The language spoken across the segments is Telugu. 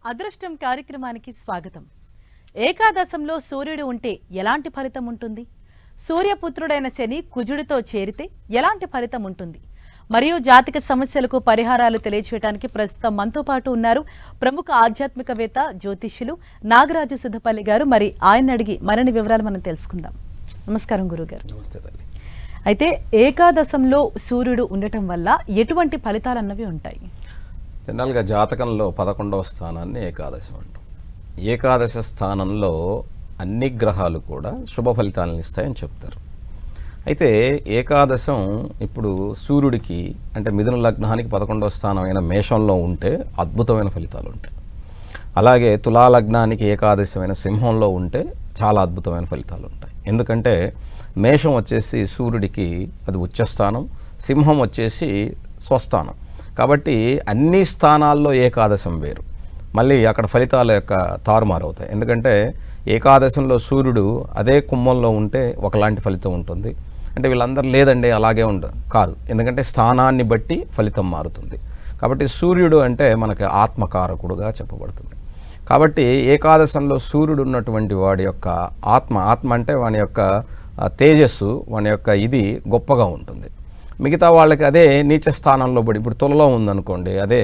అదృష్టం కార్యక్రమానికి స్వాగతం. ఏకాదశంలో సూర్యుడు ఉంటే ఎలాంటి ఫలితం ఉంటుంది? సూర్యపుత్రుడైన శని కుజుడితో చేరితే ఎలాంటి ఫలితం ఉంటుంది? మరియు జాతక సమస్యలకు పరిహారాలు తెలియచేయడానికి ప్రస్తుతం మనతో పాటు ఉన్నారు ప్రముఖ ఆధ్యాత్మికవేత్త జ్యోతిష్యులు నాగరాజు సుధపల్లి గారు. మరి ఆయన అడిగి మరిన్ని వివరాలు మనం తెలుసుకుందాం. నమస్కారం గురుగారు. నమస్తే తల్లి. అయితే ఏకాదశంలో సూర్యుడు ఉండటం వల్ల ఎటువంటి ఫలితాలు అన్నవి ఉంటాయి? జనరల్గా జాతకంలో 11వ స్థానాన్ని ఏకాదశం అంటాం. ఏకాదశ స్థానంలో అన్ని గ్రహాలు కూడా శుభ ఫలితాలను ఇస్తాయని చెప్తారు. అయితే ఏకాదశం ఇప్పుడు సూర్యుడికి అంటే మిథున లగ్నానికి 11వ స్థానం అయిన మేషంలో ఉంటే అద్భుతమైన ఫలితాలు ఉంటాయి. అలాగే తులా లగ్నానికి ఏకాదశమైన సింహంలో ఉంటే చాలా అద్భుతమైన ఫలితాలు ఉంటాయి. ఎందుకంటే మేషం వచ్చేసి సూర్యుడికి అది ఉచ్చస్థానం, సింహం వచ్చేసి స్వస్థానం. కాబట్టి అన్ని స్థానాల్లో ఏకాదశం వేరు, మళ్ళీ అక్కడ ఫలితాల యొక్క తారుమారు అవుతాయి. ఎందుకంటే ఏకాదశంలో సూర్యుడు అదే కుంభంలో ఉంటే ఒకలాంటి ఫలితం ఉంటుంది. అంటే వీళ్ళందరూ లేదండి అలాగే కాదు, ఎందుకంటే స్థానాన్ని బట్టి ఫలితం మారుతుంది. కాబట్టి సూర్యుడు అంటే మనకి ఆత్మకారకుడుగా చెప్పబడుతుంది. కాబట్టి ఏకాదశంలో సూర్యుడు ఉన్నటువంటి వాడి యొక్క ఆత్మ అంటే వాని యొక్క తేజస్సు, వాని యొక్క ఇది గొప్పగా ఉంటుంది. మిగతా వాళ్ళకి అదే నీచ స్థానంలో పడి, ఇప్పుడు తులలో ఉందనుకోండి, అదే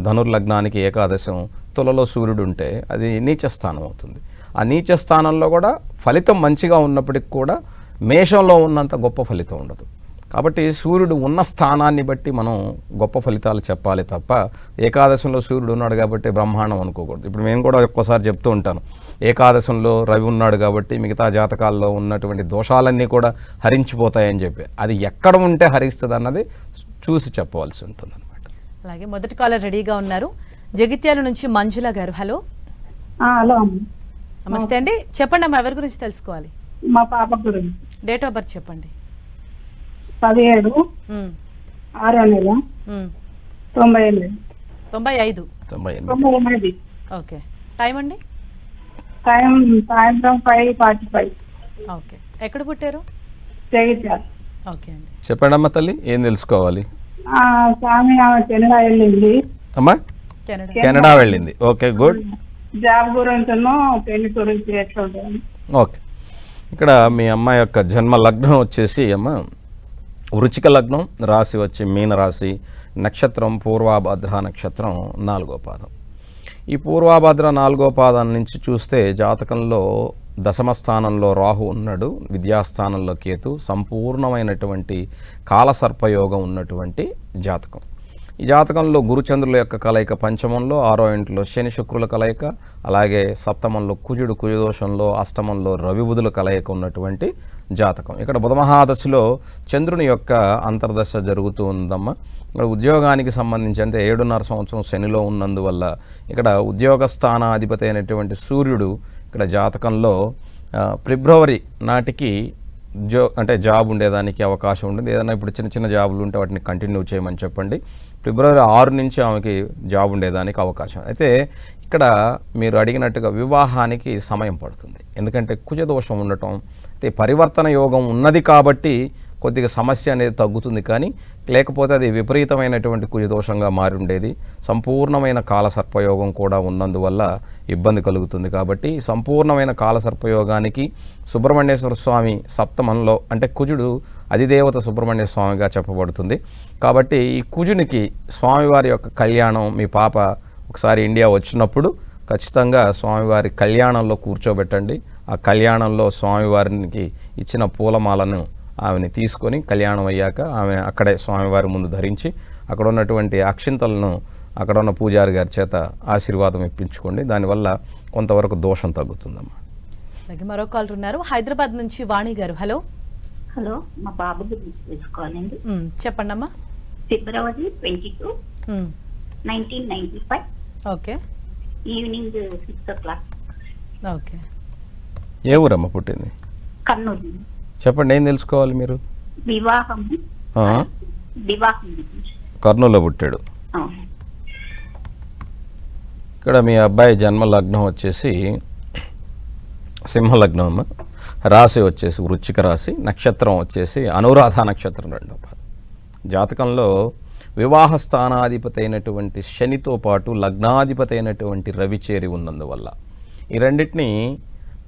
ధనుర్లగ్నానికి ఏకాదశం తులలో సూర్యుడు ఉంటే అది నీచ స్థానం అవుతుంది. ఆ నీచ స్థానంలో కూడా ఫలితం మంచిగా ఉన్నప్పటికి కూడా మేషంలో ఉన్నంత గొప్ప ఫలితం ఉండదు. కాబట్టి సూర్యుడు ఉన్న స్థానాన్ని బట్టి మనం గొప్ప ఫలితాలు చెప్పాలి తప్ప ఏకాదశంలో సూర్యుడు ఉన్నాడు కాబట్టి బ్రహ్మాండం అనుకోకూడదు. ఇప్పుడు నేను కూడా ఒక్కోసారి చెప్తూ ఉంటాను, ఏకాదశంలో రవి ఉన్నాడు కాబట్టి మిగతా జాతకాల్లో ఉన్నటువంటి దోషాలన్నీ కూడా హరించిపోతాయని చెప్పి. అది ఎక్కడ ఉంటే హరిస్తుంది అన్నది చూసి చెప్పవలసి ఉంటుంది అనమాట. అలాగే మొదటి కాలర్ రెడీగా ఉన్నారు, జగిత్యాల నుంచి మంజుల గారు. హలో. హలో నమస్తే అండి, చెప్పండి అమ్మా, ఎవరి గురించి తెలుసుకోవాలి? మా పాప గురించి. డేట్ ఆఫ్ బర్త్ చెప్పండి. 17/6/1995. ఓకే. టైం అండి? టైం సాయంత్రం 5:45. ఓకే. ఎక్కడ పుట్టారు? జగిత్యాల. ఓకే అండి, చెప్పండి అమ్మ తల్లి, ఏం తెలుసుకోవాలి? స్వామి ఆమె కెనడా వెళ్ళింది. అమ్మా కెనడా వెళ్ళింది. Okay, good. జాబ్ గురించి పెళ్లి గురించి ఎట్లా ఉంటుంది? ఓకే. ఇక్కడ మీ అమ్మాయి యొక్క జన్మ లగ్నం వచ్చేసి అమ్మ వృచ్చిక లగ్నం, రాశి వచ్చి మీన రాశి, నక్షత్రం పూర్వాభద్ర నక్షత్రం 4వ పాదం. ఈ పూర్వాభద్ర 4వ పాదం నుంచి చూస్తే జాతకంలో దశమ స్థానంలో రాహు ఉన్నాడు, విద్యాస్థానంలో కేతు, సంపూర్ణమైనటువంటి కాలసర్పయోగం ఉన్నటువంటి జాతకం. ఈ జాతకంలో గురుచంద్రుల యొక్క కలయిక పంచమంలో, 6వ ఇంట్లో శని శుక్రుల కలయిక, అలాగే సప్తమంలో కుజుడు కుజదోషంలో, అష్టమంలో రవి బుధుల కలయిక ఉన్నటువంటి జాతకం. ఇక్కడ బుధమహాదశలో చంద్రుని యొక్క అంతర్దశ జరుగుతూ ఉందమ్మా. ఇక్కడ ఉద్యోగానికి సంబంధించి అంటే 7.5 సంవత్సరం శనిలో ఉన్నందువల్ల ఇక్కడ ఉద్యోగ స్థానాధిపతి అయినటువంటి సూర్యుడు ఇక్కడ జాతకంలో ఫిబ్రవరి నాటికి జాబ్ ఉండేదానికి అవకాశం ఉంటుంది. ఏదైనా ఇప్పుడు చిన్న చిన్న జాబులు ఉంటే వాటిని కంటిన్యూ చేయమని చెప్పండి. ఫిబ్రవరి 6 నుంచి ఆమెకి జాబ్ ఉండేదానికి అవకాశం. అయితే ఇక్కడ మీరు అడిగినట్టుగా వివాహానికి సమయం పడుతుంది. ఎందుకంటే కుజదోషం ఉండటం, అయితే పరివర్తన యోగం ఉన్నది కాబట్టి కొద్దిగా సమస్య అనేది తగ్గుతుంది. కానీ లేకపోతే అది విపరీతమైనటువంటి కుజదోషంగా మారి ఉండేది. సంపూర్ణమైన కాలసర్పయోగం కూడా ఉన్నందువల్ల ఇబ్బంది కలుగుతుంది. కాబట్టి సంపూర్ణమైన కాలసర్పయోగానికి సుబ్రహ్మణ్యేశ్వర స్వామి సప్తమంలో అంటే కుజుడు అధిదేవత సుబ్రహ్మణ్య స్వామిగా చెప్పబడుతుంది. కాబట్టి ఈ కుజునికి స్వామివారి యొక్క కళ్యాణం మీ పాప ఒకసారి ఇండియా వచ్చినప్పుడు ఖచ్చితంగా స్వామివారి కళ్యాణంలో కూర్చోబెట్టండి. ఆ కళ్యాణంలో స్వామివారికి ఇచ్చిన పూలమాలను ఆమెని తీసుకొని కళ్యాణం అయ్యాక ఆమె అక్కడే స్వామివారి ముందు ధరించి అక్కడ ఉన్నటువంటి అక్షింతలను అక్కడ ఉన్న పూజారి గారి చేత ఆశీర్వాదం ఇప్పించుకోండి. దానివల్ల కొంతవరకు దోషం తగ్గుతుందమ్మా. అలాగే మరో కాల్ ఉన్నారు, హైదరాబాద్ నుంచి వాణి గారు. హలో. హలో, మా బాబు గురించి తెలుసుకోవాలండి. చెప్పండి అమ్మా. ఫిబ్రవరి 22, 1995. ఓకే. Evening 6 o'clock. ఓకే. ఏ ఊరమ్మ పుట్టింది? కర్నూలు. చెప్పండి, ఏం తెలుసుకోవాలి మీరు? వివాహం. కర్నూలులో పుట్టాడు. ఇక్కడ మీ అబ్బాయి జన్మ లగ్నం వచ్చేసి సింహలగ్నం అమ్మ, రాశి వచ్చేసి వృచ్చిక రాశి, నక్షత్రం వచ్చేసి అనురాధ నక్షత్రం 2వ పాదం. జాతకంలో వివాహ స్థానాధిపతి అయినటువంటి శనితో పాటు లగ్నాధిపతి అయినటువంటి రవి చేరి ఉన్నందువల్ల ఈ రెండింటినీ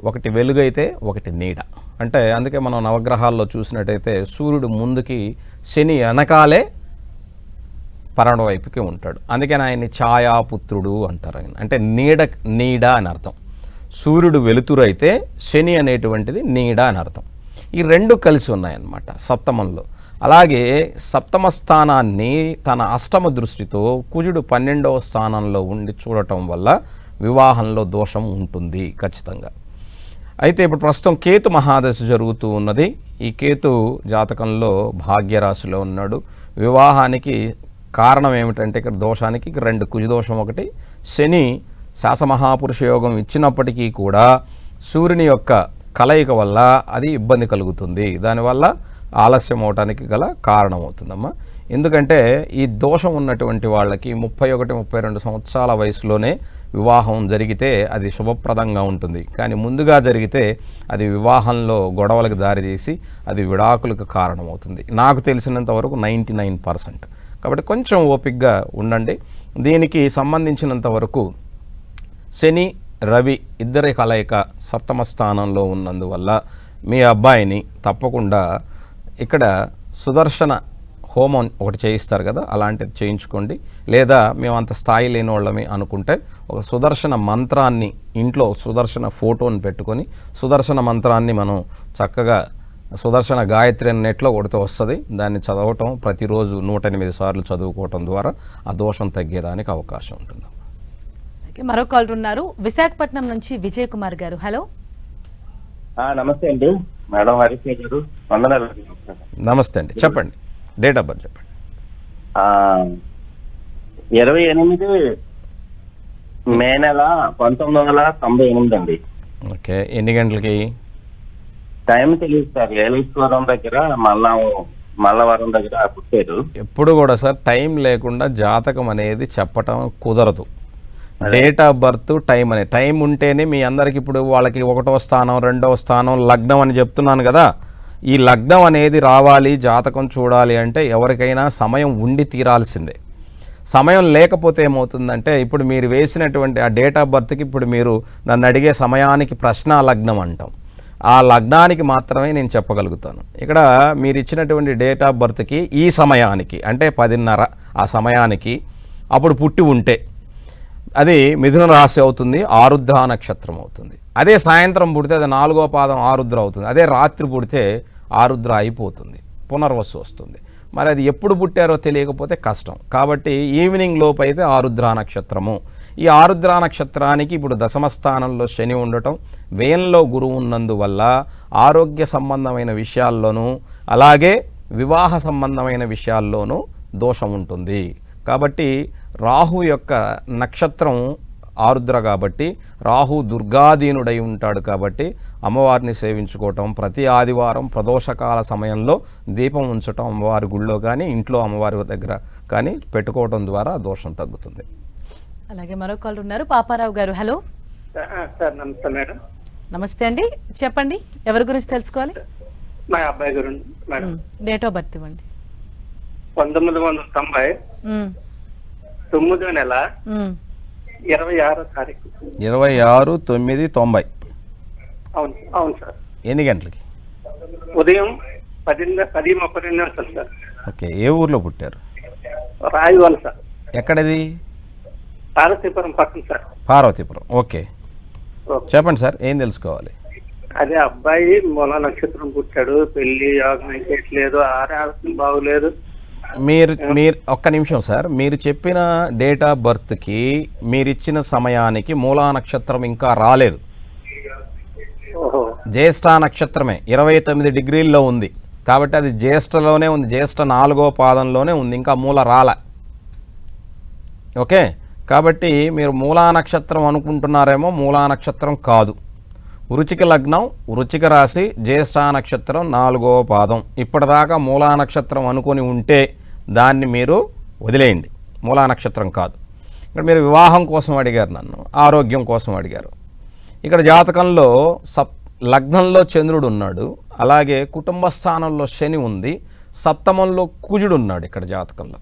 ఒకటి వెలుగైతే ఒకటి నీడ. అంటే అందుకే మనం నవగ్రహాల్లో చూసినట్టయితే సూర్యుడు ముందుకి, శని వెనకాలే పరమ వైపుకి ఉంటాడు. అందుకని ఆయన్ని ఛాయాపుత్రుడు అంటారు. ఆయన అంటే నీడ అని అర్థం. సూర్యుడు వెలుతురు అయితే శని అనేటువంటిది నీడ అని అర్థం. ఈ రెండు కలిసి ఉన్నాయన్నమాట సప్తమంలో. అలాగే సప్తమ స్థానాన్ని తన అష్టమ దృష్టితో కుజుడు 12వ స్థానంలో ఉండి చూడటం వల్ల వివాహంలో దోషం ఉంటుంది ఖచ్చితంగా. అయితే ఇప్పుడు ప్రస్తుతం కేతు మహాదశ జరుగుతూ ఉన్నది. ఈ కేతు జాతకంలో భాగ్యరాశిలో ఉన్నాడు. వివాహానికి కారణం ఏమిటంటే ఇక్కడ దోషానికి 2 కుజదోషం, ఒకటి శని శాసమహాపురుష యోగం ఇచ్చినప్పటికీ కూడా సూర్యుని యొక్క కలయిక వల్ల అది ఇబ్బంది కలుగుతుంది. దానివల్ల ఆలస్యం అవటానికి గల కారణమవుతుందమ్మా. ఎందుకంటే ఈ దోషం ఉన్నటువంటి వాళ్ళకి 31-32 సంవత్సరాల వయసులోనే వివాహం జరిగితే అది శుభప్రదంగా ఉంటుంది. కానీ ముందుగా జరిగితే అది వివాహంలో గొడవలకు దారితీసి అది విడాకులకు కారణమవుతుంది. నాకు తెలిసినంత వరకు 99%. కాబట్టి కొంచెం ఓపికగా ఉండండి. దీనికి సంబంధించినంత వరకు శని రవి ఇద్దరి కలయిక సప్తమ స్థానంలో ఉన్నందువల్ల మీ అబ్బాయిని తప్పకుండా ఇక్కడ సుదర్శన హోమం ఒకటి చేయిస్తారు కదా, అలాంటిది చేయించుకోండి. లేదా మేము అంత స్థాయి లేని వాళ్ళమి అనుకుంటే ఒక సుదర్శన మంత్రాన్ని ఇంట్లో సుదర్శన ఫోటోని పెట్టుకొని సుదర్శన మంత్రాన్ని మనం చక్కగా సుదర్శన గాయత్రి అని నెట్లో కొడితే వస్తుంది. దాన్ని చదవటం ప్రతిరోజు 108 సార్లు చదువుకోవటం ద్వారా ఆ దోషం తగ్గేదానికి అవకాశం ఉంటుంది. మరో కాల్ ఉన్నారు విశాఖపట్నం నుంచి విజయ్ కుమార్ గారు. హలో. నమస్తే అండి మేడం, హరిశ్రీ గారు, వందనాలు. నమస్తే అండి, చెప్పండి. డేట్ ఆఫ్ బర్త్ చెప్పండి. 28 మే నెల 1998 అండి. ఓకే, ఎన్ని గంటలకి? టైం తెలియదు సార్. ఏలేశ్వరం దగ్గర మల్లవరం దగ్గర పుట్టారు. ఎప్పుడు కూడా సార్ టైం లేకుండా జాతకం అనేది చెప్పటం కుదరదు. డేట్ ఆఫ్ బర్త్, టైం అనే టైం ఉంటేనే మీ అందరికి ఇప్పుడు వాళ్ళకి 1వ స్థానం 2వ స్థానం లగ్నం అని చెప్తున్నాను కదా. ఈ లగ్నం అనేది రావాలి, జాతకం చూడాలి అంటే ఎవరికైనా సమయం ఉండి తీరాల్సిందే. సమయం లేకపోతే ఏమవుతుందంటే ఇప్పుడు మీరు వేసినటువంటి ఆ డేట్ ఆఫ్ బర్త్కి ఇప్పుడు మీరు నన్ను అడిగే సమయానికి ప్రశ్న లగ్నం అంటాం. ఆ లగ్నానికి మాత్రమే నేను చెప్పగలుగుతాను. ఇక్కడ మీరు ఇచ్చినటువంటి డేట్ ఆఫ్ బర్త్కి ఈ సమయానికి అంటే 10:30 ఆ సమయానికి అప్పుడు పుట్టి ఉంటే అది మిథున రాశి అవుతుంది, ఆరుద్ర నక్షత్రం అవుతుంది. అదే సాయంత్రం పుడితే అది 4వ పాదం ఆరుద్ర అవుతుంది. అదే రాత్రి పుడితే ఆరుద్ర అయిపోతుంది, పునర్వసు వస్తుంది. మరి అది ఎప్పుడు పుట్టారో తెలియకపోతే కష్టం. కాబట్టి ఈవినింగ్ లోపు అయితే ఆరుద్ర నక్షత్రము. ఈ ఆరుద్ర నక్షత్రానికి ఇప్పుడు దశమ స్థానంలో శని ఉండటం, వ్యయంలో గురువు ఉన్నందువల్ల ఆరోగ్య సంబంధమైన విషయాల్లోనూ అలాగే వివాహ సంబంధమైన విషయాల్లోనూ దోషం ఉంటుంది. కాబట్టి రాహు యొక్క నక్షత్రం ఆరుద్ర కాబట్టి రాహు దుర్గాధీనుడై ఉంటాడు. కాబట్టి అమ్మవారిని సేవించుకోవటం, ప్రతి ఆదివారం ప్రదోషకాల సమయంలో దీపం ఉంచటం అమ్మవారి గుళ్ళో కానీ ఇంట్లో అమ్మవారి దగ్గర కానీ పెట్టుకోవటం ద్వారా దోషం తగ్గుతుంది. అలాగే మరో కాల్ ఉన్నారు పాపారావు గారు. Hello sir. నమస్తే మేడం. నమస్తే అండి, చెప్పండి. ఎవరి గురించి తెలుసుకోవాలి? మా అబ్బాయి గురించి మేడం. డేట్ ఆఫ్ బర్త్ ఇవ్వండి. 1990 9వ నెల 26వ తారీఖు. 26/9/90. అవును సార్. ఎన్ని గంటలకి? ఉదయం 10:32 సార్. ఓకే, ఏ ఊర్లో పుట్టారు? రాయవల సార్. ఎక్కడది? పార్వతీపురం పక్కన సార్. పార్వతీపురం. ఓకే, చెప్పండి సార్, ఏం తెలుసుకోవాలి? అదే అబ్బాయి మూల నక్షత్రం పుట్టాడు, పెళ్లి యోగం చేయట్లేదు, ఆరోగ్యం బాగులేదు. మీరు ఒక్క నిమిషం సార్, మీరు చెప్పిన డేట్ ఆఫ్ బర్త్కి మీరు ఇచ్చిన సమయానికి మూలా నక్షత్రం ఇంకా రాలేదు. జ్యేష్ఠ నక్షత్రమే 29 డిగ్రీల్లో ఉంది. కాబట్టి అది జ్యేష్ఠలోనే ఉంది, జ్యేష్ఠ 4వ పాదంలోనే ఉంది, ఇంకా మూల రాల. ఓకే, కాబట్టి మీరు మూలా నక్షత్రం అనుకుంటున్నారేమో, మూలా నక్షత్రం కాదు. వృచ్చిక లగ్నం, వృచ్చిక రాశి, జ్యేష్ఠ నక్షత్రం 4వ పాదం. ఇప్పటిదాకా మూలా నక్షత్రం అనుకొని ఉంటే దాన్ని మీరు వదిలేయండి, మూలా నక్షత్రం కాదు. ఇక్కడ మీరు వివాహం కోసం అడిగారు, నన్ను ఆరోగ్యం కోసం అడిగారు. ఇక్కడ జాతకంలో లగ్నంలో చంద్రుడు ఉన్నాడు, అలాగే కుటుంబ స్థానంలో శని ఉంది, సప్తమంలో కుజుడు ఉన్నాడు ఇక్కడ జాతకంలో.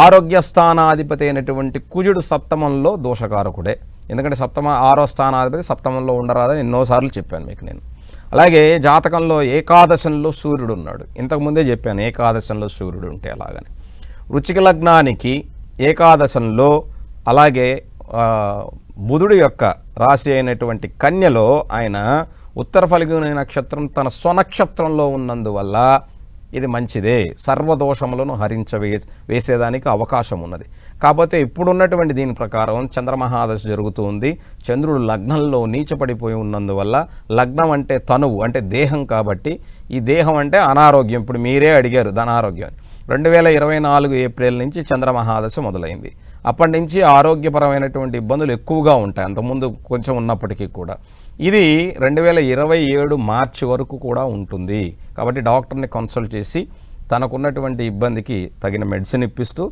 ఆరోగ్య స్థానాధిపతి అయినటువంటి కుజుడు సప్తమంలో దోషకారకుడే. ఎందుకంటే 6వ స్థానాధిపతి సప్తమంలో ఉండరాదని ఎన్నోసార్లు చెప్పాను మీకు నేను. అలాగే జాతకంలో ఏకాదశంలో సూర్యుడు ఉన్నాడు. ఇంతకుముందే చెప్పాను ఏకాదశంలో సూర్యుడు ఉంటే అలాగని. వృశ్చిక లగ్నానికి ఏకాదశంలో అలాగే బుధుడి యొక్క రాశి అయినటువంటి కన్యలో ఆయన ఉత్తర ఫల్గుని నక్షత్రం తన స్వనక్షత్రంలో ఉన్నందువల్ల ఇది మంచిదే, సర్వదోషములను వేసేదానికి అవకాశం ఉన్నది. కాకపోతే ఇప్పుడున్నటువంటి దీని ప్రకారం చంద్రమహాదశ జరుగుతూ ఉంది. చంద్రుడు లగ్నంలో నీచపడిపోయి ఉన్నందువల్ల, లగ్నం అంటే తనువు అంటే దేహం కాబట్టి, ఈ దేహం అంటే అనారోగ్యం. ఇప్పుడు మీరే అడిగారు ధనారోగ్యం. 2024 ఏప్రిల్ నుంచి చంద్రమహాదశ మొదలైంది. అప్పటి నుంచి ఆరోగ్యపరమైనటువంటి ఇబ్బందులు ఎక్కువగా ఉంటాయి, అంతకుముందు కొంచెం ఉన్నప్పటికీ కూడా. ఇది 2027 మార్చి వరకు కూడా ఉంటుంది. కాబట్టి డాక్టర్ని కన్సల్ట్ చేసి తనకున్నటువంటి ఇబ్బందికి తగిన మెడిసిన్ ఇప్పిస్తూ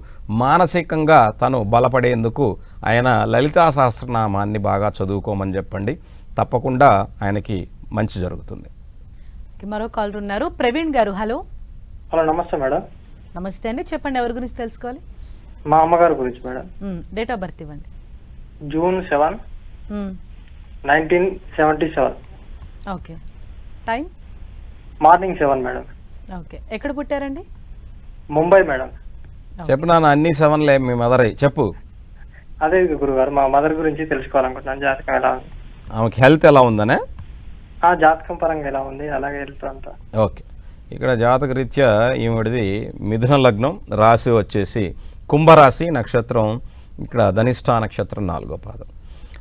మానసికంగా తను బలపడేందుకు ఆయన లలితా సహస్రనామాన్ని బాగా చదువుకోమని చెప్పండి. తప్పకుండా ఆయనకి మంచి జరుగుతుంది. మరో కాల్ ఉన్నారు. ప్రవీణ్ గారు, హలో. హలో, నమస్తే మేడం. నమస్తే అండి, చెప్పండి ఎవరి గురించి తెలుసుకోవాలి? మా అమ్మగారి గురించి మేడం. డేట్ ఆఫ్ బర్త్ ఇవ్వండి. June 7, 1977. Okay. Time? Morning 7 madam. Okay. ఎక్కడ పుట్టారండి? ముంబై మేడం. చెప్పు నాన్న, అన్ని 7లే మీ మదర్ చెప్పు. అదే గురుగారు, మా మదర్ గురించి తెలుసుకోవాలనుకుంటున్నాను. జాతకం ఎలా ఉంది, ఆమెకి హెల్త్ ఎలా ఉందనే? జాతకం పరంగా ఎలా ఉంది, అలాగే హెల్త్ అంతా. ఓకే. ఇక్కడ జాతక రీత్యా ఈవిడిది మిథున లగ్నం, రాశి వచ్చేసి కుంభరాశి, నక్షత్రం ఇక్కడ ధనిష్ఠా నక్షత్రం 4వ పాదం.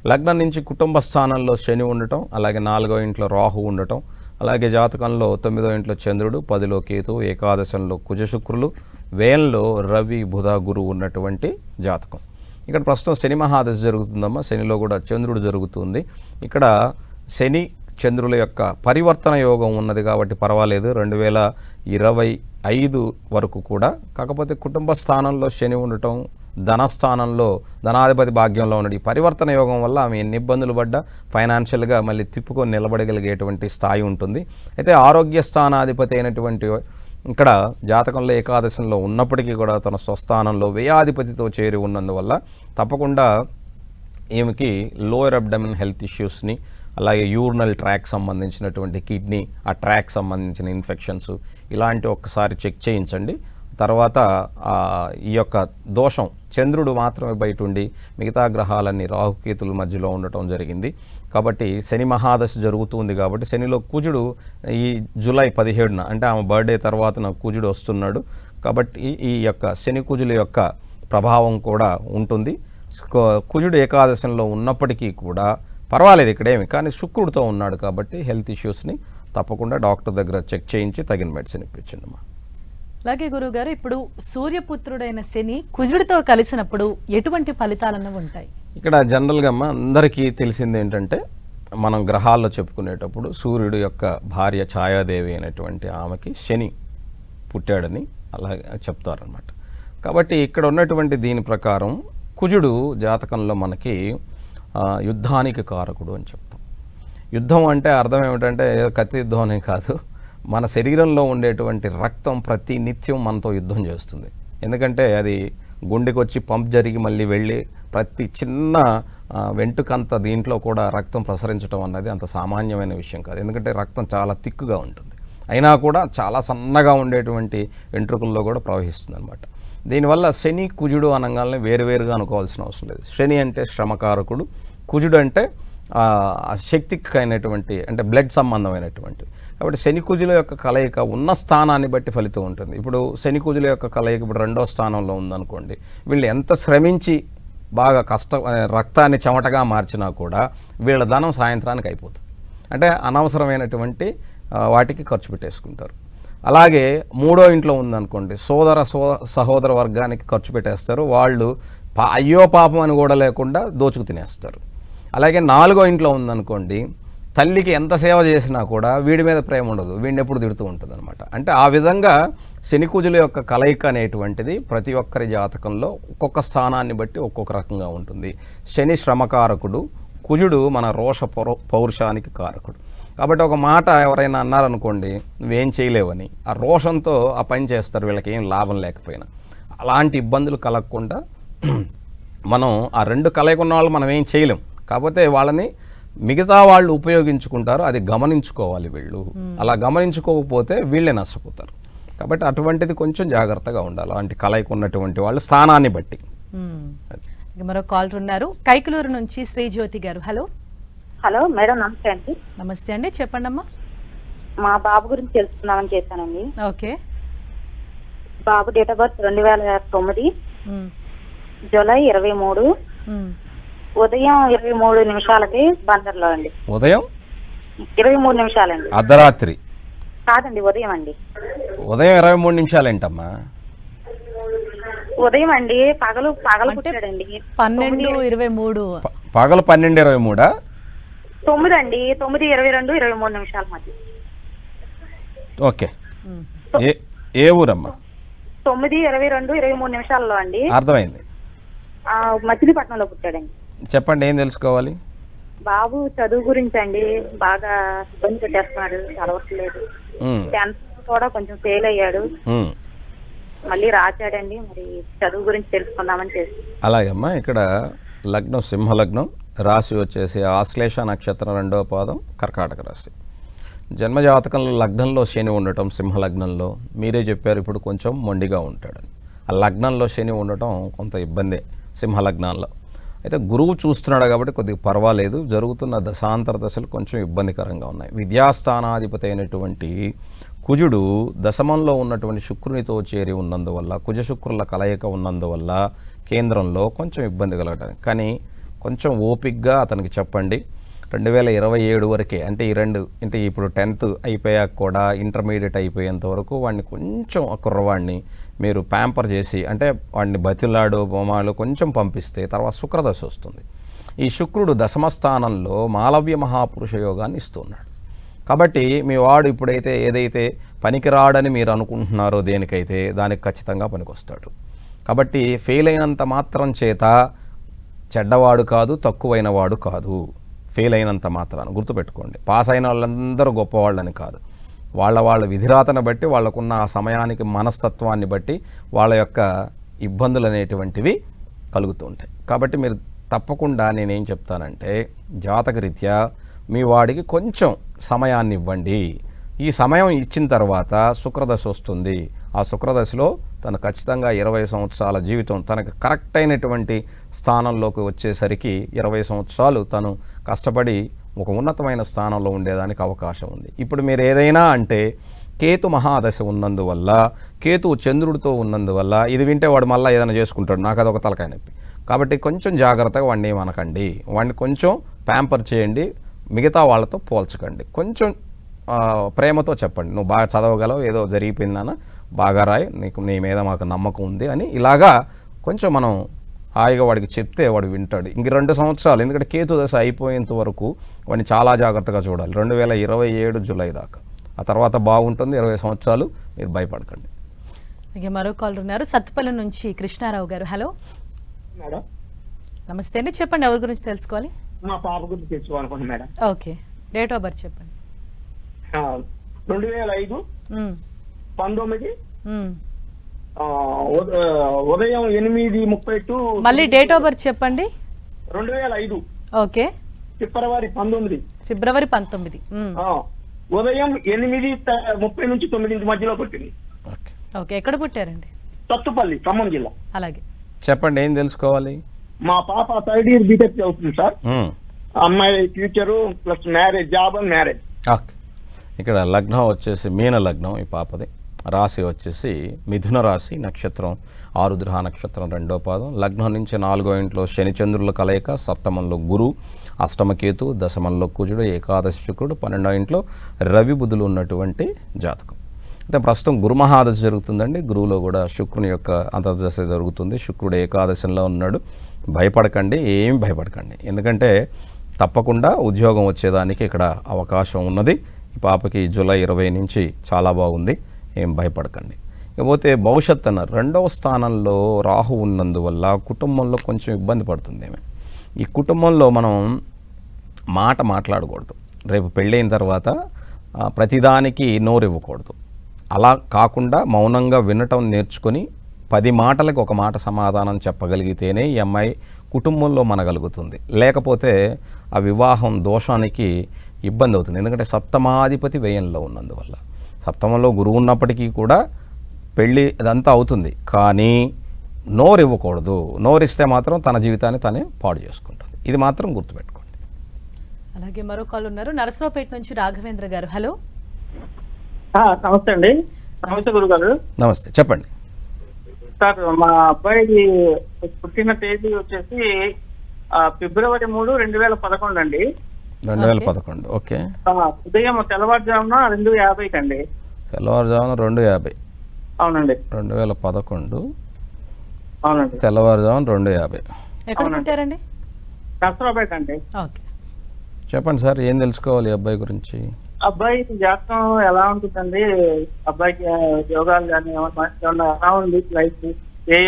లగ్నం నుంచి కుటుంబ స్థానంలో శని ఉండటం, అలాగే 4వ ఇంట్లో రాహు ఉండటం, అలాగే జాతకంలో 9వ ఇంట్లో చంద్రుడు, 10లో కేతు, ఏకాదశంలో కుజ శుక్రులు, వేయంలో రవి బుధ గురువు ఉన్నటువంటి జాతకం. ఇక్కడ ప్రస్తుతం శని మహాదశ జరుగుతుందమ్మా. శనిలో కూడా చంద్రుడు జరుగుతుంది. ఇక్కడ శని చంద్రుల యొక్క పరివర్తన యోగం ఉన్నది కాబట్టి పర్వాలేదు 2025 వరకు కూడా. కాకపోతే కుటుంబ స్థానంలో శని ఉండటం, ధనస్థానంలో ధనాధిపతి భాగ్యంలో ఉన్నది, పరివర్తన యోగం వల్ల ఆమె ఎన్ని ఇబ్బందులు పడ్డా ఫైనాన్షియల్గా మళ్ళీ తిప్పుకొని నిలబడగలిగేటువంటి స్థాయి ఉంటుంది. అయితే ఆరోగ్య స్థానాధిపతి అయినటువంటి ఇక్కడ జాతకంలో ఏకాదశంలో ఉన్నప్పటికీ కూడా తన స్వస్థానంలో వ్యయాధిపతితో చేరి ఉన్నందువల్ల తప్పకుండా ఈమెకి లోయర్ అబ్డమిన్ హెల్త్ ఇష్యూస్ని, అలాగే యూరినల్ ట్రాక్ సంబంధించినటువంటి కిడ్నీ ఆ ట్రాక్ సంబంధించిన ఇన్ఫెక్షన్స్ ఇలాంటి ఒక్కసారి చెక్ చేయించండి. తర్వాత ఈ యొక్క దోషం చంద్రుడు మాత్రమే బయట ఉండి మిగతా గ్రహాలన్నీ రాహుకేతుల మధ్యలో ఉండటం జరిగింది. కాబట్టి శని మహాదశ జరుగుతుంది కాబట్టి శనిలో కుజుడు ఈ జూలై 17న అంటే ఆమె బర్త్డే తర్వాతన కుజుడు వస్తున్నాడు. కాబట్టి ఈ యొక్క శని కుజుల యొక్క ప్రభావం కూడా ఉంటుంది. కుజుడు ఏకాదశంలో ఉన్నప్పటికీ కూడా పర్వాలేదు ఇక్కడేమి, కానీ శుక్రుడితో ఉన్నాడు కాబట్టి హెల్త్ ఇష్యూస్ని తప్పకుండా డాక్టర్ దగ్గర చెక్ చేయించి తగిన మెడిసిన్ ఇప్పించండి అమ్మా. అలాగే గురువుగారు, ఇప్పుడు సూర్యపుత్రుడైన శని కుజుడితో కలిసినప్పుడు ఎటువంటి ఫలితాలన్నవి ఉంటాయి? ఇక్కడ జనరల్గా అమ్మ అందరికీ తెలిసింది ఏంటంటే, మనం గ్రహాల్లో చెప్పుకునేటప్పుడు సూర్యుడు యొక్క భార్య ఛాయాదేవి అయినటువంటి ఆమెకి శని పుట్టాడని అలాగే చెప్తారనమాట. కాబట్టి ఇక్కడ ఉన్నటువంటి దీని ప్రకారం కుజుడు జాతకంలో మనకి యుద్ధానికి కారకుడు అని చెప్తాం. యుద్ధం అంటే అర్థం ఏమిటంటే కత్తి యుద్ధం అనే కాదు, మన శరీరంలో ఉండేటువంటి రక్తం ప్రతి నిత్యం మనతో యుద్ధం చేస్తుంది. ఎందుకంటే అది గుండెకి వచ్చి పంప్ జరిగి మళ్ళీ వెళ్ళి ప్రతి చిన్న వెంటుకంత దీంట్లో కూడా రక్తం ప్రసరించడం అన్నది అంత సామాన్యమైన విషయం కాదు. ఎందుకంటే రక్తం చాలా తిక్కుగా ఉంటుంది, అయినా కూడా చాలా సన్నగా ఉండేటువంటి వెంట్రుకల్లో కూడా ప్రవహిస్తుంది అనమాట. దీనివల్ల శని కుజుడు అనగానే వేరువేరుగా అనుకోవాల్సిన అవసరం లేదు. శని అంటే శ్రమకారకుడు, కుజుడు అంటే శక్తికి అయినటువంటి అంటే బ్లడ్ సంబంధమైనటువంటి. కాబట్టి శని కుజుల యొక్క కలయిక ఉన్న స్థానాన్ని బట్టి ఫలితం ఉంటుంది. ఇప్పుడు శని కుజుల యొక్క కలయిక ఇప్పుడు 2వ స్థానంలో ఉందనుకోండి, వీళ్ళు ఎంత శ్రమించి బాగా రక్తాన్ని చెమటగా మార్చినా కూడా వీళ్ళ ధనం సాయంత్రానికి అయిపోతుంది. అంటే అనవసరమైనటువంటి వాటికి ఖర్చు పెట్టేసుకుంటారు. అలాగే 3వ ఇంట్లో ఉందనుకోండి, సహోదర వర్గానికి ఖర్చు పెట్టేస్తారు. వాళ్ళు అయ్యో పాపం అని కూడా లేకుండా దోచుకు తినేస్తారు. అలాగే 4వ ఇంట్లో ఉందనుకోండి, తల్లికి ఎంత సేవ చేసినా కూడా వీడి మీద ప్రేమ ఉండదు, వీడిని ఎప్పుడు తిడుతూ ఉంటుంది అనమాట. అంటే ఆ విధంగా శని కుజుల యొక్క కలయిక అనేటువంటిది ప్రతి ఒక్కరి జాతకంలో ఒక్కొక్క స్థానాన్ని బట్టి ఒక్కొక్క రకంగా ఉంటుంది. శని శ్రమకారకుడు, కుజుడు మన రోష పౌరుషానికి కారకుడు. కాబట్టి ఒక మాట ఎవరైనా అన్నారనుకోండి, నువ్వేం చేయలేవని, ఆ రోషంతో ఆ పని చేస్తారు వీళ్ళకి ఏం లాభం లేకపోయినా. అలాంటి ఇబ్బందులు కలగకుండా మనం ఆ రెండు కలయకున్న వాళ్ళు మనం ఏం చేయలేం. కాకపోతే వాళ్ళని మిగతా వాళ్ళు ఉపయోగించుకుంటారు, అది గమనించుకోవాలి వీళ్ళు. అలా గమనించుకోకపోతే వీళ్ళే నష్టపోతారు. కాబట్టి అటువంటిది కొంచెం జాగ్రత్తగా ఉండాలి అలాంటి కలయిక ఉన్నటువంటి వాళ్ళు స్థానాన్ని బట్టి. ఇక మరో కాలర్ ఉన్నారు, కైకులూరు నుంచి శ్రీజ్యోతి గారు. హలో హలో మేడం, నమస్తే అండి. నమస్తే అండి, చెప్పండి అమ్మా. మా బాబు గురించి తెలుసుకుందామని చేశానండి. Okay. Babu date of birth 2009 July 23 ఉదయం 23 నిమిషాలకి బందర్లో అండి. ఉదయం 23 నిమిషాలండి. అర్ధరాత్రి కాదండి, ఉదయం అండి. ఉదయం 23 నిమిషాలు ఏంటమ్మా? ఉదయం అండి, పగలు పుట్టాడండి. 12:23 పగలు 12:23 9 అండి, 9:22 23 నిమిషాల మధ్య. ఓకే. ఏ ఊరమ్మా? 9:22 23 నిమిషాల్లో అండి. అర్థమైంది. మచిలీపట్నంలో పుట్టాడండి. చెప్పండి, ఏం తెలుసుకోవాలి? బాబు చదువు గురించి అండి, బాగా ఇబ్బంది పెట్టేస్తున్నాడు, చదవట్లేదు. 10th కూడా కొంచెం ఫెయిల్ అయ్యాడు, మళ్ళీ రాశాడండి. మరి చదువు గురించి తెలుసుకుందామని చేసి. అలాగమ్మా, ఇక్కడ లగ్నం సింహలగ్నం, రాశి వచ్చేసి ఆశ్లేష నక్షత్రం 2వ పాదం, కర్కాటక రాశి. జన్మజాతకంలో లగ్నంలో శని ఉండటం, సింహలగ్నంలో మీరే చెప్పారు ఇప్పుడు కొంచెం మొండిగా ఉంటాడని. ఆ లగ్నంలో శని ఉండటం కొంత ఇబ్బందే సింహలగ్నాల్లో. అయితే గురువు చూస్తున్నాడు కాబట్టి కొద్దిగా పర్వాలేదు. జరుగుతున్న దశాంతర దశలు కొంచెం ఇబ్బందికరంగా ఉన్నాయి. విద్యాస్థానాధిపతి అయినటువంటి కుజుడు దశమంలో ఉన్నటువంటి శుక్రునితో చేరి ఉన్నందువల్ల, కుజ శుక్రుల కలయిక ఉన్నందువల్ల కేంద్రంలో కొంచెం ఇబ్బంది కలగడానికి. కానీ కొంచెం ఓపిక్గా అతనికి చెప్పండి. 2027 వరకే, అంటే ఈ రెండు, అంటే ఇప్పుడు 10th అయిపోయాక కూడా ఇంటర్మీడియట్ అయిపోయేంత వరకు వాడిని కొంచెం ఆ కుర్రవాడిని మీరు ప్యాంపర్ చేసి, అంటే వాడిని బతిలాడు బొమ్మలు కొంచెం పంపిస్తే తర్వాత శుక్రదశ వస్తుంది. ఈ శుక్రుడు దశమ స్థానంలో మాలవ్య మహాపురుష యోగాన్ని ఇస్తున్నాడు. కాబట్టి మీ వాడు ఇప్పుడైతే ఏదైతే పనికిరాడని మీరు అనుకుంటున్నారో దేనికైతే దానికి ఖచ్చితంగా పనికొస్తాడు. కాబట్టి ఫెయిల్ అయినంత మాత్రం చేత చెడ్డవాడు కాదు, తక్కువైన వాడు కాదు. ఫెయిల్ అయినంత మాత్రాన గుర్తుపెట్టుకోండి. పాస్ అయిన వాళ్ళందరూ గొప్పవాళ్ళని కాదు. వాళ్ళ విధిరాతను బట్టి, వాళ్ళకున్న ఆ సమయానికి మనస్తత్వాన్ని బట్టి వాళ్ళ యొక్క ఇబ్బందులు అనేటువంటివి కలుగుతూ ఉంటాయి. కాబట్టి మీరు తప్పకుండా నేనేం చెప్తానంటే, జాతకరీత్యా మీ వాడికి కొంచెం సమయాన్ని ఇవ్వండి. ఈ సమయం ఇచ్చిన తర్వాత శుక్రదశ వస్తుంది. ఆ శుక్రదశలో తను ఖచ్చితంగా 20 సంవత్సరాల జీవితం తనకు కరెక్ట్ అయినటువంటి స్థానంలోకి వచ్చేసరికి 20 సంవత్సరాలు తను కష్టపడి ఒక ఉన్నతమైన స్థానంలో ఉండేదానికి అవకాశం ఉంది. ఇప్పుడు మీరు ఏదైనా అంటే కేతు మహాదశ ఉన్నందువల్ల, కేతు చంద్రుడితో ఉన్నందువల్ల ఇది వింటే వాడు మళ్ళీ ఏదైనా చేసుకుంటాడు, నాకు అదొక తలకాయ నొప్పి. కాబట్టి కొంచెం జాగ్రత్తగా వాడిని ఏమనకండి, వాడిని కొంచెం ప్యాంపర్ చేయండి, మిగతా వాళ్ళతో పోల్చకండి. కొంచెం ప్రేమతో చెప్పండి, నువ్వు బాగా చదవగలవు, ఏదో జరిగిపోయిందన్న బాగా రాయి, నీకు నీ మీద మాకు నమ్మకం ఉంది అని ఇలాగా కొంచెం మనం హాయిగా వాడికి చెప్తే వాడు వింటాడు. ఇంక 2 సంవత్సరాలు, ఎందుకంటే కేతు దశ అయిపోయేంత వరకు వాడిని చాలా జాగ్రత్తగా చూడాలి, 2027 జూలై దాకా. ఆ తర్వాత బాగుంటుంది. 20 సంవత్సరాలు మీరు భయపడకండి. ఇక మరో కాల్ ఉన్నారు, సత్తుపల్లి నుంచి కృష్ణారావు గారు. హలో మేడం, నమస్తే అండి, చెప్పండి ఎవరి గురించి తెలుసుకోవాలి? మా పాప గురించి తెలుసుకోవాలనుకుంటున్నాను madam. Okay, date of birth చెప్పండి. 2005 19 ఉదయం 8:30 మళ్ళీ డేట్ ఆఫ్ బర్త్ చెప్పండి. 2005 ఓకే, ఫిబ్రవరి 19 ఉదయం 8:30 నుంచి 9 మధ్యలో పుట్టింది. ఓకే, ఎక్కడ పుట్టారండి? తత్తుపల్లి, ఖమ్మం జిల్లా. అలాగే చెప్పండి, ఏం తెలుసుకోవాలి? మా పాప 3rd ఇయర్ బీటెక్ చదువుతుంది సార్. అమ్మాయి future plus marriage, job and marriage. Okay. ఇక్కడ లగ్నం వచ్చేసి మీన లగ్నం ఈ పాపది. రాశి వచ్చేసి మిథున రాశి, నక్షత్రం ఆరుద్ర నక్షత్రం 2వ పాదం. లగ్నం నుంచి 4వ ఇంట్లో శనిచంద్రుల కలయిక, సప్తమంలో గురు, అష్టమకేతు, దశమంలో కుజుడు, ఏకాదశి శుక్రుడు, 12వ ఇంట్లో రవి బుధులు ఉన్నటువంటి జాతకం. అయితే ప్రస్తుతం గురు మహాదశ జరుగుతుందండి. గురువులో కూడా శుక్రుని యొక్క అంతర్దశ జరుగుతుంది. శుక్రుడు ఏకాదశంలో ఉన్నాడు. భయపడకండి, ఏమి భయపడకండి, ఎందుకంటే తప్పకుండా ఉద్యోగం వచ్చేదానికి ఇక్కడ అవకాశం ఉన్నది. ఈ పాపకి జూలై 20 నుంచి చాలా బాగుంది, ఏం భయపడకండి. ఇకపోతే భవిష్యత్తు అన్నారు, 2వ స్థానంలో రాహు ఉన్నందువల్ల కుటుంబంలో కొంచెం ఇబ్బంది పడుతుంది. ఈ కుటుంబంలో మనం మాట మాట్లాడకూడదు. రేపు పెళ్ళైన తర్వాత ప్రతిదానికి నోరు ఇవ్వకూడదు. అలా కాకుండా మౌనంగా వినటం నేర్చుకొని 10 మాటలకు ఒక మాట సమాధానం చెప్పగలిగితేనే ఈ అమ్మాయి కుటుంబంలో మనగలుగుతుంది. లేకపోతే ఆ వివాహం దోషానికి ఇబ్బంది అవుతుంది. ఎందుకంటే సప్తమాధిపతి వ్యయంలో ఉన్నందువల్ల. సప్తమంలో గురువు ఉన్నప్పటికీ కూడా పెళ్ళి అదంతా అవుతుంది, కానీ నోరు ఇవ్వకూడదు. నోరిస్తే మాత్రం తన జీవితాన్ని తనే పాడు చేసుకుంటుంది. ఇది మాత్రం గుర్తుపెట్టుకోండి. అలాగే మరో కాల్ ఉన్నారు, నరసరావుపేట నుంచి రాఘవేంద్ర గారు. హలో. నమస్తే అండి. నమస్తే గురుగారు. నమస్తే, చెప్పండి. సార్, మా అబ్బాయి పుట్టిన తేదీ వచ్చేసి ఫిబ్రవరి 3, 2011 అండి. 2011. ఓకే. ఉదయం తెల్లవారుజామున 2:50 అండి. తెల్లవారుజామున 2:50. అవునండి. 2011 అవునండి. తెల్లవారుజామున 2:50. ఎక్కడ పుట్టారండి? నరసరావుపేట అండి. ఓకే, చెప్పండి సార్, ఏం తెలుసుకోవాలి ఈ అబ్బాయి గురించి? అబ్బాయి జాతకం ఎలా ఉంటుందండి? అబ్బాయికి యోగాలు కానీ ఏమన్నా ఎలా ఉంది లైఫ్? ఏ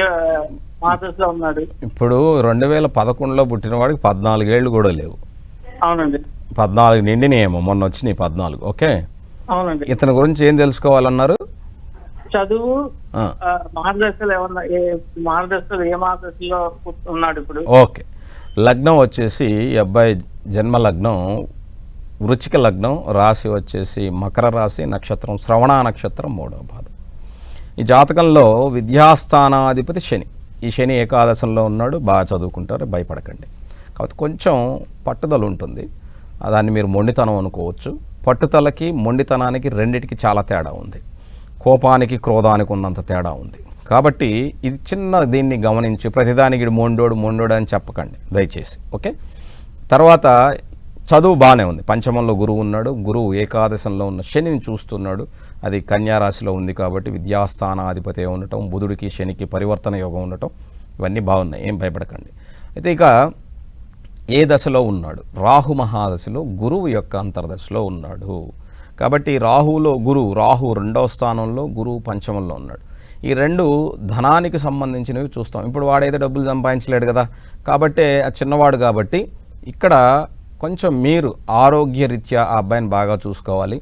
మాసెస్లో ఉన్నాడు? ఇప్పుడు 2011లో పుట్టిన వాడికి 14 ఏళ్ళు కూడా లేవు. అవునండి. 14 నిండినేమో, మొన్న వచ్చినాయి 14. ఓకే. అవునండి. ఇతని గురించి ఏం తెలుసుకోవాలన్నారు? చదువు, మార్గదర్శలు ఏమన్నా, మార్గదర్శలు ఏ మార్గదర్శలో ఉన్నాడు ఇప్పుడు? ఓకే. లగ్నం వచ్చేసి ఈ అబ్బాయి జన్మ లగ్నం వృచ్చిక లగ్నం, రాశి వచ్చేసి మకర రాశి, నక్షత్రం శ్రవణ నక్షత్రం 3వ పాదం. ఈ జాతకంలో విద్యాస్థానాధిపతి శని. ఈ శని ఏకాదశంలో ఉన్నాడు. బాగా చదువుకుంటారు, భయపడకండి. కాబట్టి కొంచెం పట్టుదల ఉంటుంది. దాన్ని మీరు మొండితనం అనుకోవచ్చు. పట్టుదలకి మొండితనానికి రెండిటికి చాలా తేడా ఉంది. కోపానికి క్రోధానికి ఉన్నంత తేడా ఉంది. కాబట్టి ఇది చిన్న దీన్ని గమనించి ప్రతిదానికి మొండోడు అని చెప్పకండి దయచేసి. ఓకే. తర్వాత చదువు బాగానే ఉంది. పంచమంలో గురువు ఉన్నాడు. గురువు ఏకాదశంలో ఉన్న శనిని చూస్తున్నాడు. అది కన్యా రాశిలో ఉంది కాబట్టి విద్యాస్థానాధిపతి ఉండటం, బుధుడికి శనికి పరివర్తన యోగం ఉండటం, ఇవన్నీ బాగున్నాయి, ఏం భయపడకండి. అయితే ఇక ఏ దశలో ఉన్నాడు? రాహు మహాదశలో గురువు యొక్క అంతర్దశలో ఉన్నాడు. కాబట్టి రాహులో రాహు 2వ స్థానంలో, గురువు పంచమంలో ఉన్నాడు. ఈ రెండు ధనానికి సంబంధించినవి చూస్తాం. ఇప్పుడు వాడైతే డబ్బులు సంపాదించలేడు కదా, కాబట్టి ఆ చిన్నవాడు కాబట్టి ఇక్కడ కొంచెం మీరు ఆరోగ్యరీత్యా ఆ అబ్బాయిని బాగా చూసుకోవాలి.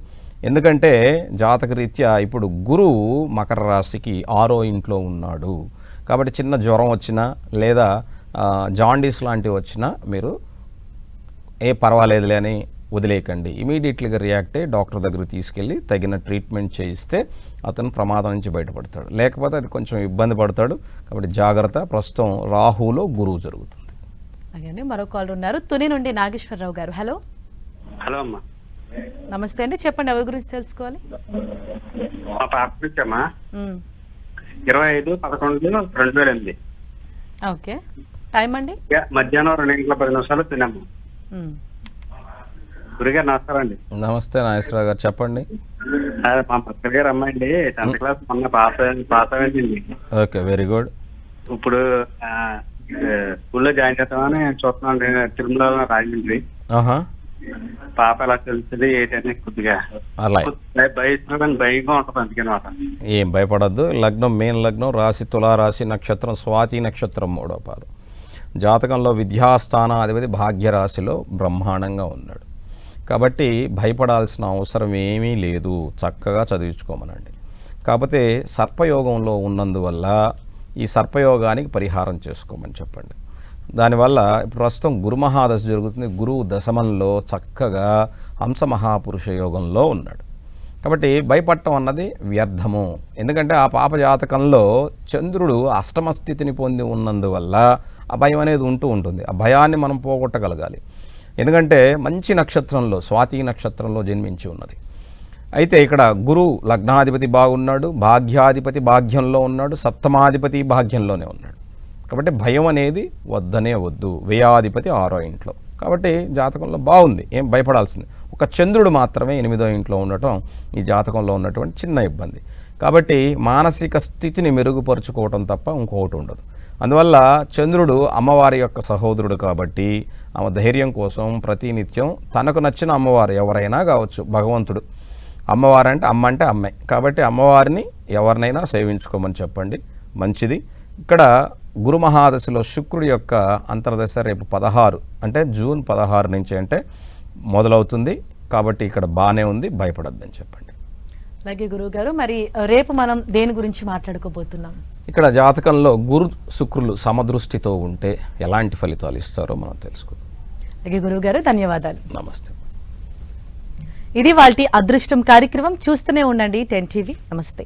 ఎందుకంటే జాతక రీత్యా ఇప్పుడు గురువు మకర రాశికి 6వ ఇంట్లో ఉన్నాడు. కాబట్టి చిన్న జ్వరం వచ్చినా లేదా జాండీస్ లాంటివి వచ్చినా మీరు పర్వాలేదులే అని వదిలేయకండి. ఇమీడియట్లీగా రియాక్ట్ అయ్యి డాక్టర్ దగ్గరికి తీసుకెళ్ళి తగిన ట్రీట్మెంట్ చేయిస్తే అతను ప్రమాదం నుంచి బయటపడతాడు. లేకపోతే అది కొంచెం ఇబ్బంది పడతాడు. కాబట్టి జాగ్రత్త. ప్రస్తుతం రాహులో గురువు జరుగుతుంది. అలాగే మరో కాల్ ఉన్నారు, తుని నుండి నాగేశ్వరరావు గారు. హలో. హలో అమ్మా. నమస్తే అండి, చెప్పండి, ఎవరి గురించి తెలుసుకోవాలి? మా పాప గురించమ్మా. 25/11/2008. ఓకే. టైం అండి? మధ్యాహ్నం 2:10 తిన్నాము. గురుగారు నమస్కారం అండి. నమస్తే నాగేశ్వరరావు గారు, చెప్పండి. మా పక్కన గారు అమ్మాయి అండి, 10th క్లాస్ మొన్న పాస్ అయింది. Okay, very good. ఇప్పుడు స్కూల్లో జాయిన్ చేద్దామని చూస్తున్నాను, తిరుమల రాజమండ్రి. పాప ఎలా తెలుస్తుంది ఏంటనే కొద్దిగా భయంగా ఉంటుంది, అందుకని. ఏం భయపడద్దు. లగ్నం మెయిన్ లగ్నం, రాశి తులారాశి, నక్షత్రం స్వాతి నక్షత్రం 3వ పాదం. జాతకంలో విద్యాస్థానాధిపతి భాగ్యరాశిలో బ్రహ్మాండంగా ఉన్నాడు. కాబట్టి భయపడాల్సిన అవసరం ఏమీ లేదు. చక్కగా చదివించుకోమనండి. కాకపోతే సర్పయోగంలో ఉన్నందువల్ల ఈ సర్పయోగానికి పరిహారం చేసుకోమని చెప్పండి. దానివల్ల ప్రస్తుతం గురుమహాదశ జరుగుతుంది. గురువు దశమంలో చక్కగా హంస మహాపురుష యోగంలో ఉన్నాడు. కాబట్టి భయపడటం అన్నది వ్యర్థము. ఎందుకంటే ఆ పాప జాతకంలో చంద్రుడు అష్టమ స్థితిని పొంది ఉన్నందువల్ల ఆ భయం అనేది ఉంటూ ఉంటుంది. ఆ భయాన్ని మనం పోగొట్టగలగాలి. ఎందుకంటే మంచి నక్షత్రంలో, స్వాతి నక్షత్రంలో జన్మించి ఉన్నది. అయితే ఇక్కడ గురువు లగ్నాధిపతి బాగున్నాడు, భాగ్యాధిపతి భాగ్యంలో ఉన్నాడు, సప్తమాధిపతి భాగ్యంలోనే ఉన్నాడు. కాబట్టి భయం అనేది వద్దనే వద్దు. వ్యయాధిపతి 6వ ఇంట్లో. కాబట్టి జాతకంలో బాగుంది, ఏం భయపడాల్సింది. ఒక చంద్రుడు మాత్రమే 8వ ఇంట్లో ఉండటం ఈ జాతకంలో ఉన్నటువంటి చిన్న ఇబ్బంది. కాబట్టి మానసిక స్థితిని మెరుగుపరుచుకోవటం తప్ప ఇంకొకటి ఉండదు. అందువల్ల చంద్రుడు అమ్మవారి యొక్క సహోదరుడు కాబట్టి ఆమె ధైర్యం కోసం ప్రతినిత్యం తనకు నచ్చిన అమ్మవారు ఎవరైనా కావచ్చు, భగవంతుడు అమ్మవారు అంటే అమ్మాయి కాబట్టి అమ్మవారిని ఎవరినైనా సేవించుకోమని చెప్పండి, మంచిది. ఇక్కడ గురు మహాదశలో శుక్రుడి యొక్క అంతర్దశ రేపు 16 అంటే జూన్ 16 నుంచి అంటే మొదలవుతుంది. కాబట్టి ఇక్కడ బాగానే ఉంది, భయపడొద్దని చెప్పండి. అలాగే గురువు గారు, మరి రేపు మనం దేని గురించి మాట్లాడుకోబోతున్నాం? ఇక్కడ జాతకంలో గురు శుక్రులు సమదృష్టితో ఉంటే ఎలాంటి ఫలితాలు ఇస్తారో మనం తెలుసుకుందాం. అలాగే గురువు గారు ధన్యవాదాలు. నమస్తే. ఇది వాళ్ళ అదృష్టం కార్యక్రమం. చూస్తూనే ఉండండి 10 టీవీ. నమస్తే.